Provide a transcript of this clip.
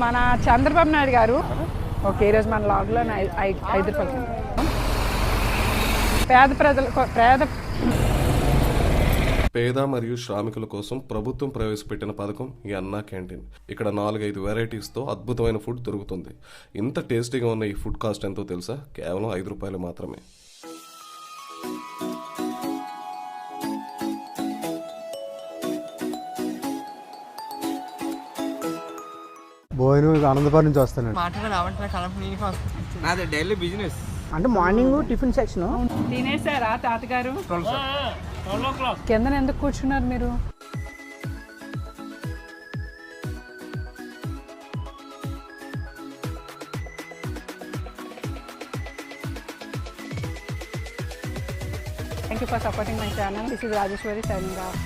మన చంద్రబాబు నాయుడు గారు ఓకే ఈరోజు మన లాగ్లో 5 రూపాయలు పేద మరియు శ్రామికుల కోసం ప్రభుత్వం ప్రవేశపెట్టిన పథకం ఈ అన్నా క్యాంటీన్. ఇక్కడ 4-5 వెరైటీస్తో అద్భుతమైన ఫుడ్ దొరుకుతుంది. ఇంత టేస్టీగా ఉన్న ఈ ఫుడ్ కాస్ట్ ఎంతో తెలుసా? కేవలం 5 రూపాయలు మాత్రమే. భోజనం ఆనందపురం నుంచి వస్తాను. నాది డైలీ బిజినెస్. అంటే మార్నింగ్ టిఫిన్ సెక్షన్. తినేసారా తాతగారు? కిందన ఎందుకు కూర్చున్నారు మీరు? Thank you for supporting my channel. This is Rajeshwari signing off.